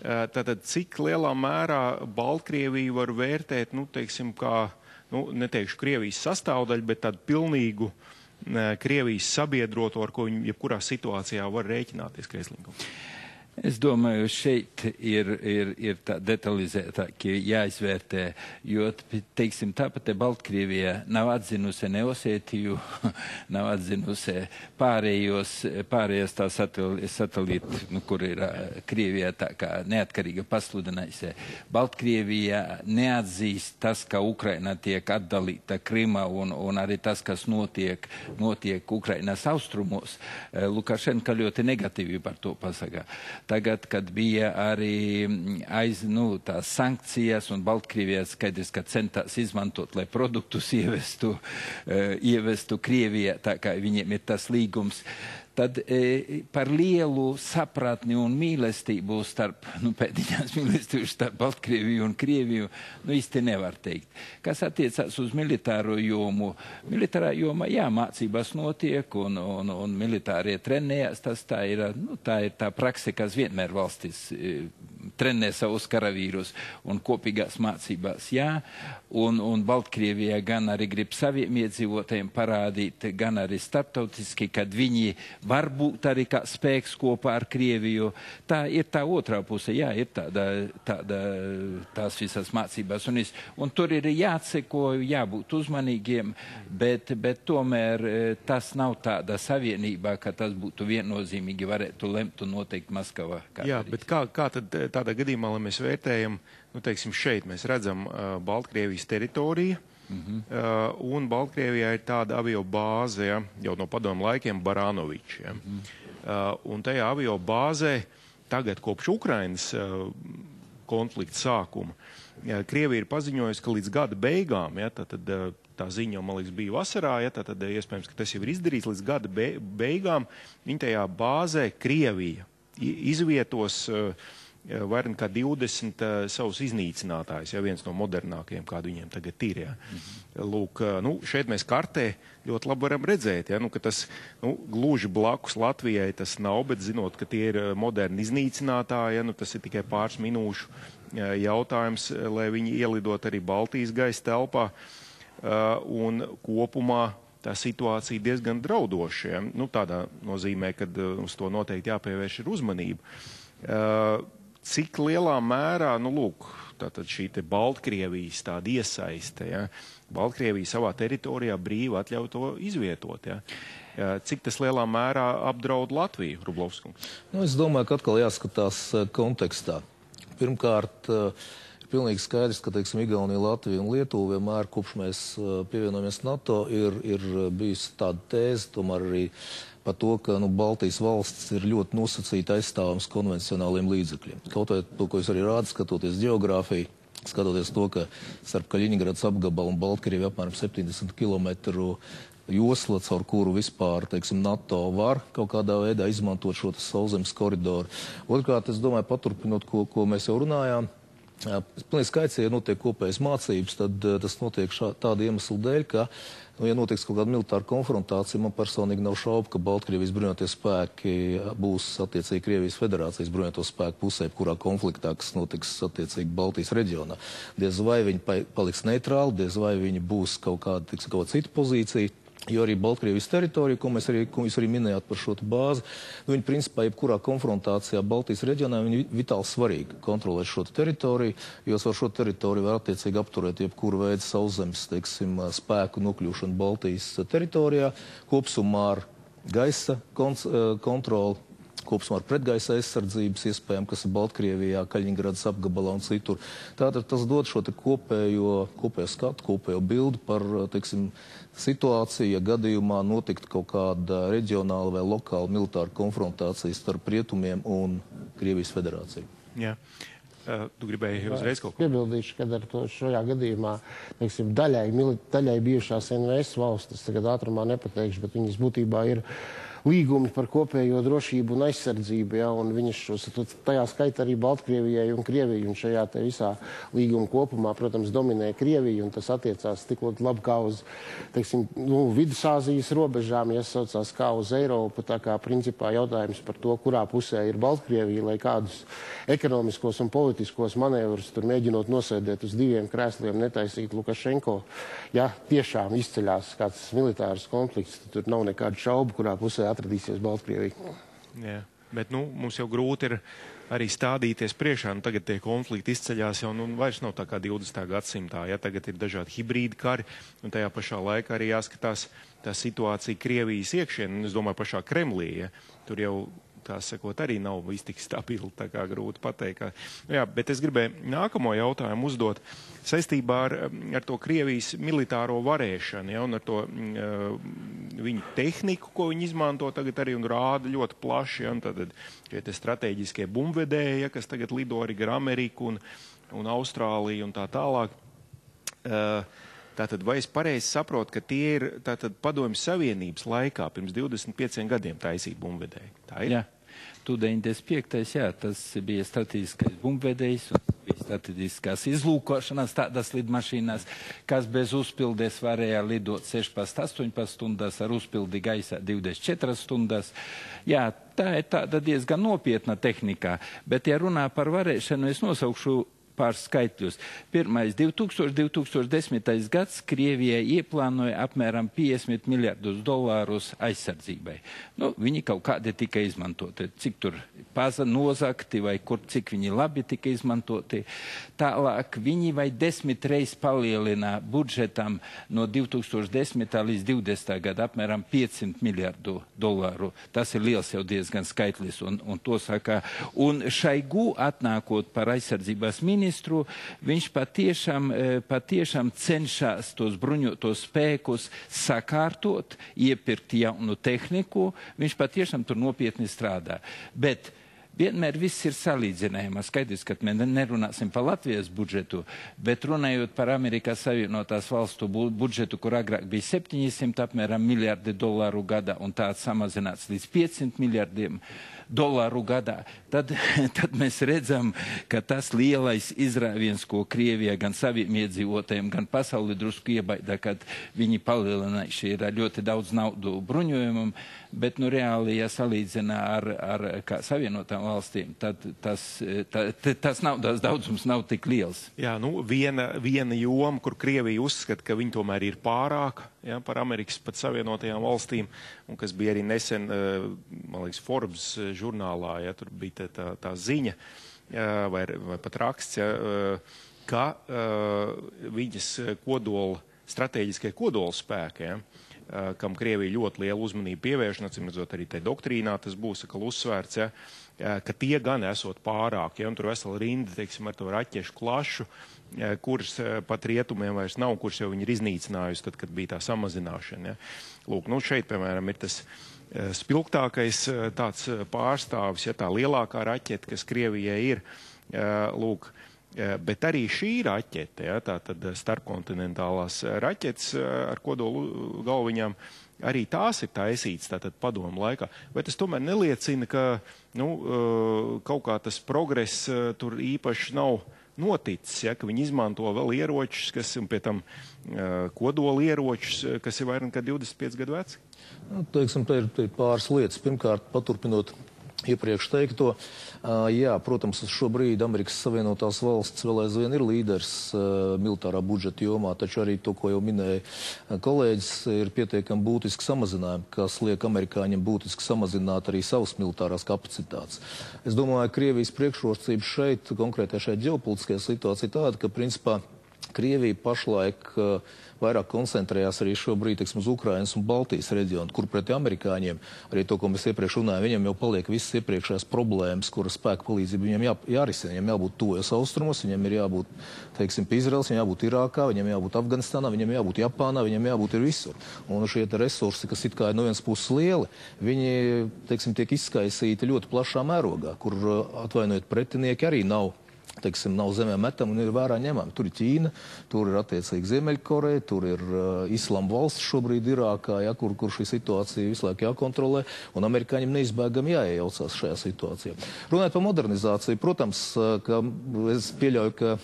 Tātad, cik lielā mērā Baltkrieviju var vērtēt, nu, teiksim, kā, nu, neteikšu Krievijas sastāvdaļu, bet tādu pilnīgu Krievijas sabiedroto, ar ko viņi jebkurā situācijā var rēķināties, Kreislinkums? Es domāju, šeit ir tā detalizētāk jāizvērtē, jo, teiksim, tāpat Baltkrievija nav atzinusi ne Osētiju, nav atzinusi pārējos tā satelīti, nu, kur ir Krievijā tā kā neatkarīga pasludinājusi. Baltkrievija neatzīst tas, ka Ukraina tiek atdalīta Krima un arī tas, kas notiek Ukrainas austrumos. Lukašenka ļoti negatīvi par to pasaka. Tagad, kad bija arī tās sankcijas un Baltkrievijā skaidrs, ka centās izmantot, lai produktus ievestu Krievijā, tā kā viņiem ir tas līgums, tad par lielu sapratni un mīlestību starp, pēdiņās mīlestību starp Baltkrieviju un Krieviju, īsti nevar teikt. Kas attiecās uz militāro jomu? Militārā joma, jā, mācības notiek un militārie trenējās, tā ir tā prakse, kas vienmēr valstis trenē savus karavīrus un kopīgās mācībās, jā, un Baltkrievijā gan arī grib saviem iedzīvotājiem parādīt, gan arī starptautiski, kad viņi var būt arī kā spēks kopā ar Krieviju. Tā ir tā otrā puse, jā, ir tās visas mācībās. Un tur ir jāatseko, jābūt uzmanīgiem, bet tomēr tas nav tāda savienībā, ka tas būtu viennozīmīgi varētu lemt un noteikt Maskavā. Jā, bet kā tad tādā gadījumā, lai mēs vērtējam, teiksim, šeit mēs redzam Baltkrievijas teritoriju, un Baltkrievijā ir tāda avio bāze, ja, jau no padomu laikiem Baranovičs. Ja. Un tajā avio bāzē tagad kopš Ukrainas konflikta sākuma Krievija ir paziņojusi, ka līdz gada beigām, ja, tā ziņa, man liekas, bija vasarā, ja, tad iespējams, ka tas jau ir izdarīts, līdz gada beigām viņa tajā bāzē Krievija izvietos vairāk kā 20 savus iznīcinātājus, ja viens no modernākajiem, kādu viņiem tagad ir. Ja. Lūk, šeit mēs kartē ļoti labi varam redzēt, ja, ka tas gluži blakus Latvijai tas nav, bet zinot, ka tie ir moderni iznīcinātāji, ja, tas ir tikai pāris minūšu jautājums, lai viņi ielidot arī Baltijas gaisa telpā, un kopumā tā situācija diezgan draudoša. Ja. Tādā nozīmē, ka uz to noteikti jāpievērš ir uzmanība. Cik lielā mērā, tātad šī te Baltkrievijas tāda iesaiste, ja, Baltkrievija savā teritorijā brīvi atļauj to izvietot, ja. Cik tas lielā mērā apdraud Latviju, Rublovskungs? Es domāju, ka atkal jāskatās kontekstā. Pirmkārt, pilnīgi skaidrs, ka, teiksim, Igaunija, Latvija un Lietuva vienmēr, kopš mēs pievienojamies NATO, ir bijusi tāda tēze, tomēr arī par to, ka Baltijas valstis ir ļoti nosacīti aizstāvams konvencionāliem līdzekļiem. Kaut vai to, ko jūs arī rādat, skatoties geogrāfiju, skatoties to, ka starp Kaļiņgrads apgabalu un Baltkrieviju apmēram 70 kilometru josla, caur kuru vispār, teiksim, NATO var kaut kādā veidā izmantot šo sauszemes koridoru. Otrkārt, es domāju, paturpinot, ko mēs jau runājām, pilnīgi skaidrs, ja notiek kopējas mācības, tad tas notiek tāda iemesla dēļ, ka, ja notiks kaut kāda militāra konfrontācija, man personīgi nav šaubu, ka Baltkrievijas bruņotie spēki būs attiecīgi Krievijas federācijas bruņoto spēku pusē, kurā konfliktā, kas notiks attiecīgi Baltijas reģionā. Diez vai viņi paliks neitrāli, diez vai viņi būs kaut kāda cita pozīcija. Jo arī Baltkrievijas teritorija, ko jūs arī minējāt par šo bāzi, viņi principā jebkurā konfrontācijā Baltijas reģionā viņi vitāli svarīgi kontrolēt šo teritoriju, jo ar šo teritoriju var attiecīgi apturēt jebkuru veidu sauszemes, teiksim, spēku nokļūšanu Baltijas teritorijā, kopsumā ar gaisa kontroli, kopsumā ar pretgaisa aizsardzības iespējām, kas ir Baltkrievijā, Kaļiņgradas apgabalā un citur. Tātad tas dod šo kopējo skatu, kopējo bildi par, teiksim, situāciju, ja gadījumā notikt kaut kāda reģionāla vai lokāla militāra konfrontācija starp rietumiem un Krievijas federāciju. Jā. Tu gribēji uzreiz kaut ko? Piebildīšu, kad ar to šajā gadījumā, teiksim, daļai bijušās NVS valstis, tagad ātrumā nepateikšu, bet viņas būtībā ir līgumi par kopējo drošību un aizsardzību, ja, un viņas tajā skaitā arī Baltkrievijai un Krievijai, un šajā te visā līguma kopumā, protams, dominē Krievija, un tas attiecās tik labi kā uz, teiksim, Vidusāzijas robežām, ja saucās kā uz Eiropu, tā kā principā jautājums par to, kurā pusē ir Baltkrievija, lai kādus ekonomiskos un politiskos manevrus tur mēģinot nosēdēt uz diviem krēsliem, netaisīt Lukašenko. Ja tiešām izceļās kāds militārs konflikts, tad tur nav nekādu šaubu, kurā pusē atradīsies Baltkrievija. Jā, bet mums jau grūti ir arī stādīties priekšā. Tagad tie konflikti izceļās jau vairs nav tā kā 20. gadsimtā. Ja tagad ir dažādi hibrīdi kari, un tajā pašā laikā arī jāskatās tā situācija Krievijas iekšienē, un es domāju pašā Kremlī. Ja, tur jau tā sakot, arī nav viss tik stabili, tā kā grūti pateikt. Jā, bet es gribēju nākamo jautājumu uzdot saistībā ar to Krievijas militāro varēšanu, ja, un ar to viņu tehniku, ko viņi izmanto tagad arī un rāda ļoti plaši, ja, un tad šie te strateģiskie bumbvedēji, ja, kas tagad lido arī gar Ameriku un Austrāliju un tā tālāk. Tātad, vai es pareizi saprotu, ka tie ir Padomju Savienības laikā pirms 25 gadiem taisīja bumbvedēji? Tā ir? Jā, 95. Jā, tas bija strateģiskais bumbvedējs un bija strateģiskās izlūkošanas tādas lidmašīnās, kas bez uzpildes varēja lidot 16-18 stundās, ar uzpildi gaisā 24 stundās. Jā, tā ir tāda diezgan nopietna tehnika, bet ja runā par varēšanu, es nosaukšu pāris skaitļus. Pirmais, 2010. gads Krievijai ieplānoja apmēram $50 miljardus aizsardzībai. Viņi kaut kādi tika izmantoti. Cik tur nozakti vai cik viņi labi tika izmantoti. Tālāk viņi vai 10 reizes palielina budžetam no 2010. līdz 20. gada apmēram $500 miljardu. Tas ir liels jau diezgan skaitlis. Un to saka. Un Šaigu atnākot par aizsardzības ministru, viņš patiešām cenšas tos bruņotos spēkus sakārtot, iepirkt jaunu tehniku, viņš patiešām tur nopietni strādā. Bet vienmēr viss ir salīdzinājumā. Skaidrs, ka mēs nerunāsim par Latvijas budžetu, bet runājot par Amerikas Savienotās valstu budžetu, kur agrāk bija 700 apmēram miljardi dolāru gadā, un tāds samazināts līdz 500 miljardiem dolāru gadā, tad mēs redzam, ka tas lielais izrāviens, ko Krievija gan saviem iedzīvotājiem, gan pasauli drusku iebaida, kad viņi palielinājuši ir ļoti daudz naudu bruņojumam, bet reāli, ja salīdzina ar Savienotām valstīm, tad tas naudas daudzums nav tik liels. Jā, viena joma, kur Krievija uzskata, ka viņi tomēr ir pārāk, ja, par Amerikas pat Savienotajām valstīm, un kas bija arī nesen, man liekas, Forbes žurnālā, ja, tur bija tā ziņa, vai pat raksts, ja, ka viņas strateģiskie kodola spēki, ja, kam Krievija ļoti lielu uzmanību pievērš, acīmredzot arī tai doktrīnā, tas būs atkal uzsvērts, ja, ka tie gan esot pārāk, ja, un tur vesela rinda, teiksim, ar to raķešu klašu, kuras pat rietumiem vairs nav, kuras jau viņi ir iznīcinājusi, tad, kad bija tā samazināšana. Ja. Lūk, šeit, piemēram, ir tas spilgtākais tāds pārstāvis, ja tā lielākā raķete, kas Krievijai ir, lūk, bet arī šī raķete, ja, tātad starpkontinentālās raķetes ar kodolu galviņām, arī tās ir taisītas tātad padomu laikā. Vai tas tomēr neliecina, ka kaut kā tas progress tur īpaši nav noticis, ja, ka viņi izmanto vēl ieročus, kas ir pie tam kodola ieročus, kas ir vairāk nekā 25 gadu veci? Teiksim, te ir pāris lietas. Pirmkārt, paturpinot iepriekš teikto, jā, protams, šobrīd Amerikas Savienotās valsts vēl aizvien ir līderis militārā budžeta jomā, taču arī to, ko jau minēja kolēģis, ir pietiekami būtiski samazinājumi, kas liek amerikāņiem būtiski samazināt arī savas militārās kapacitātes. Es domāju, Krievijas priekšrocības šeit, konkrētā šeit ģeopolitiskajā situācija tāda, ka principā Krievija pašlaik vairāk koncentrējās arī šobrīd, teiksim, uz Ukrainas un Baltijas reģionu, kur pret amerikāņiem, arī to, ko mēs iepriekš runājam, viņiem jau paliek visas iepriekšējās problēmas, kuras spēku palīdzību viņiem jārisina. Viņiem jābūt tuvajos austrumos, viņiem ir jābūt, teiksim, pie Izraels, viņiem jābūt Irākā, viņiem jābūt Afganistānā, viņiem jābūt Japānā, viņiem jābūt ir visur. Un šie resursi, kas it kā ir no vienas puses lieli, viņi, teiksim, tiek izskaisīti ļoti plašā mērogā, kur, atvainojiet, pretinieki arī nav teiksim, nav zemē metam un ir vērā ņemami. Tur ir Ķīna, tur ir attiecīgi Ziemeļkoreja, tur ir Islāma valsts šobrīd Irākā, ja, kur šī situācija visu laiku jākontrolē, un amerikāņiem neizbēgami jāiejaucās šajā situācijā. Runājot par modernizāciju, protams, ka es pieļauju, ka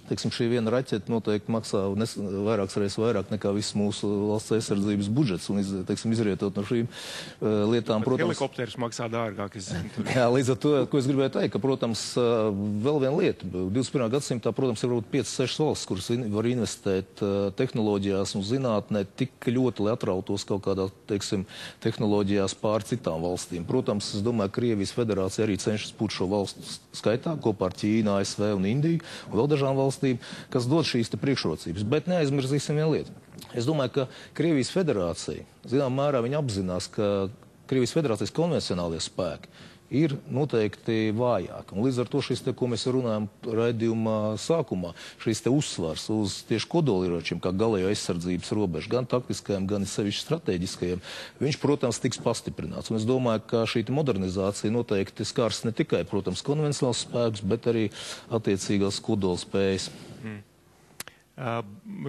teiksim, šī viena raķeta noteikti maksā vairākas reizes vairāk nekā viss mūsu valsts aizsardzības budžets, un teiksim, izrietot no šīm lietām, protams... Helikopters maksā dārgāk, es zinu. Jā, līdz ar to, ko es gribēju teikt, ka, protams, vēl viena lieta. 21. gadsimtā, protams, ir varbūt 5-6 valsts, kuras var investēt tehnoloģijās un zinātnē tik ļoti, lai atrautos kaut kādā, teiksim, tehnoloģijās pār citām valstīm. Protams, es domāju, Krievijas federācija arī cenšas būt šo valstu skaitā, kopā ar Ķīnu, ASV un Indiju, un vēl dažām valstīm, kas dod šīs te priekšrocības. Bet neaizmirsīsim vienu lietu. Es domāju, ka Krievijas federācija, zinām mērā, viņa apzinās, ka Krievijas federācijas konvencionālie spēki ir noteikti vājāki. Un līdz ar to šis te, ko mēs runājam raidījumā sākumā, šis te uzsvars uz tieši kodolieročiem, kā galējo aizsardzības robežu, gan taktiskajiem, gan sevišķi strateģiskajiem, viņš, protams, tiks pastiprināts. Un es domāju, ka šī modernizācija noteikti skars ne tikai, protams, konvencionāls spēks, bet arī attiecīgās kodola spējas.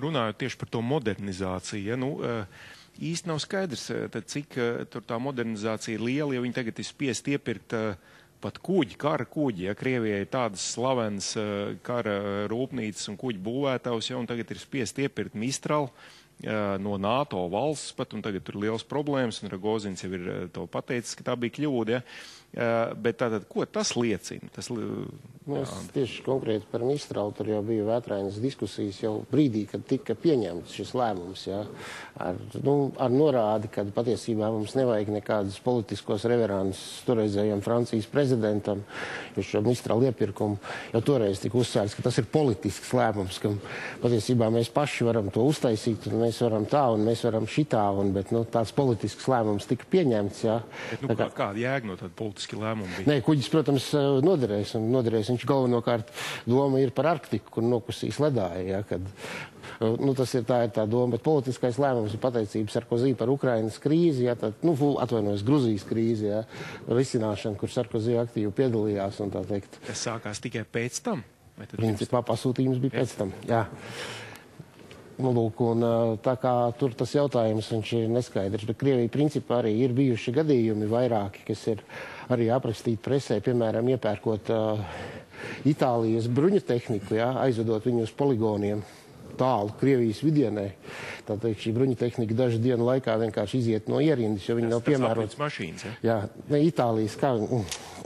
Runājot tieši par to modernizāciju, ja, nu, īsti nav skaidrs, tad cik tur tā modernizācija ir liela, jo viņi tagad ir spiest iepirkt pat kuģi, kara kuģi, ja Krievijai ir tādas slavenas kara rūpnīcas un kuģi būvētājs, ja, un tagad ir spiest iepirkt Mistral no NATO valsts pat, un tagad tur ir liels problēmas, un Rogozins jau ir to pateicis, ka tā bija kļūda, ja. Bet tātad, ko tas liecina? Tieši konkrēti par Mistralu tur jau bija vētrainas diskusijas jau brīdī, kad tika pieņemts šis lēmums, ja, ar norādi, ka patiesībā mums nevajag nekādas politiskos reverans toreizējiem Francijas prezidentam, jo šo Mistralu iepirkumu jau toreiz tika uzsvērts, ka tas ir politisks lēmums, ka patiesībā mēs paši varam to uztaisīt, un mēs varam tā, un mēs varam šitā, bet tāds politisks lēmums tika pieņemts, ja. Bet, kāda jēga no tāda politiski lēmumi bija? Nē, kuģis, protams, noderēs. Viņš galvenokārt doma ir par Arktiku, kur nokusīs ledāja. Ja, kad, tā ir tā doma, bet politiskais lēmums ir pateicības Sarkozī par Ukrainas krīzi, ja, tad, atvainojos, Gruzijas krīzi, ja, risināšanu, kur Sarkozī aktīvi piedalījās, un tā teikt. Tas sākās tikai pēc tam? Principā pasūtījums bija pēc tam, jā. Lūk, un tā kā tur tas jautājums viņš ir neskaidrs, bet Krievija principā arī ir bijuši gadījumi vairāki, kas ir arī aprakstīti presē, piemēram, iepērkot Itālijas bruņu tehniku, ja, aizvedot viņu uz poligoniem tālu Krievijas vidienē. Tātad šī bruņu tehnika dažu dienu laikā vienkārši iziet no ierindas, jo viņi nav piemēroti. Tas mašīnas, ja? Jā, ne Itālijas, kā...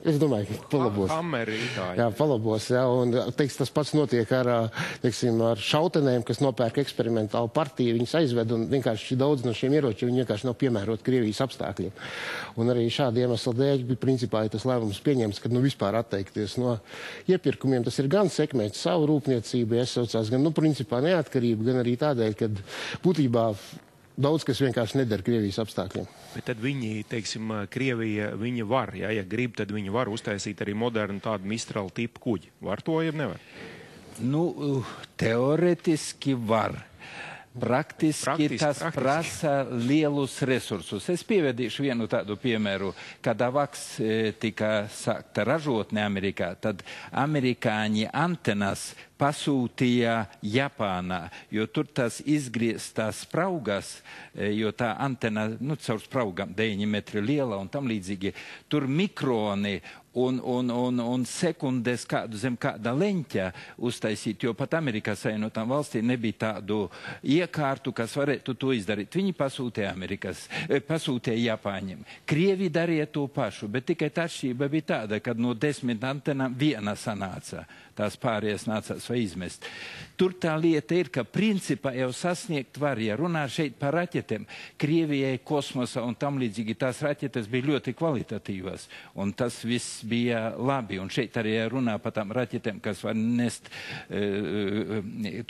Es domāju, ka palabos. Hammeri Itāļi. Jā, palabos, jā, un tas pats notiek ar šautenēm, kas nopērk eksperimentālu partiju, viņas aizved, un vienkārši daudz no šiem ieročiem viņi vienkārši nav piemēroti Krievijas apstākļiem. Un arī šādi iemesli dēļ bija principā tas lēmums pieņemts, kad vispār atteikties no iepirkumiem. Tas ir gan sekmēt savu rūpniecību, iesaucās, gan, principā neatkarību, gan arī tādēļ, kad būtībā daudz, kas vienkārši nedara Krievijas apstākļiem. Bet tad viņi, teiksim, Krievija, viņa var, ja grib, tad viņi var uztaisīt arī modernu tādu Mistral tipu kuģi. Var to, ja nevar? Teoretiski var. Praktiski tas prasa lielus resursus. Es pievedīšu vienu tādu piemēru, kad AVAX tika sākta ražotne Amerikā, tad amerikāņi antenas pasūtīja Japānā, jo tur tas izgrieztās spraugas, jo tā antena, caur spraugām 9 metri liela un tam līdzīgi, tur mikroni un sekundes kādu zem kāda leņķa uztaisīt, jo pat Amerikā Savienotām valstīm nebija tādu iekārtu, kas varētu to izdarīt. Viņi pasūtīja Japāņiem. Krievi darīja to pašu, bet tikai tā atšķirība bija tāda, kad no 10 antenām viena sanāca. Tās pārējās nācās vai izmest. Tur tā lieta ir, ka principā jau sasniegt var, ja runā šeit par raķetēm. Krievijai kosmosa un tam līdzīgi tās raķetes bija ļoti kvalitatīvas, un tas viss bija labi. Un šeit arī runā par tām raķetēm, kas var nest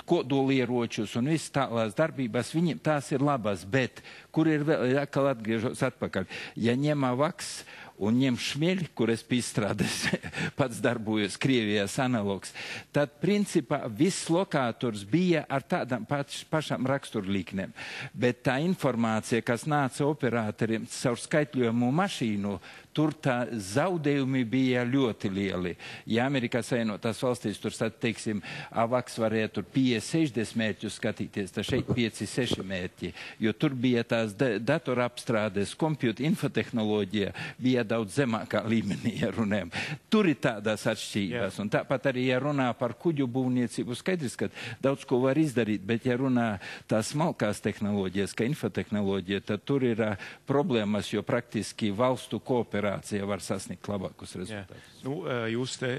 kodolieročus un viss tālās darbības, viņiem tās ir labas, bet kur ir vēl, atkal atgriežos atpakaļ, ja ņem AVAX un ņem šmieļi, kur es pīstrādēs pats darbojos, Krievijas analogs, tad principā viss lokators bija ar tādām pašām raksturlīknēm. Bet tā informācija, kas nāca operatoriem caur skaitļojumu mašīnu, tur tā zaudējumi bija ļoti lieli. Ja Amerikā Savienotās valstīs tur, teiksim, AVAX varēja tur 50-60 mērķus skatīties, tad šeit 5-6 mērķi, jo tur bija tās datorapstrādes, kompjūta infotehnoloģija bija daudz zemākā līmenī, ja runājam. Tur ir tādās atšķirības. Un tāpat arī, ja runā par kuģu būvniecību, skaidrs, ka daudz ko var izdarīt, bet ja runā tās smalkās tehnoloģijas, kā infotehnoloģija, tad tur ir problēmas, jo praktiski valstu kooperācija var sasniegt labākus rezultātus. Nu, jūs te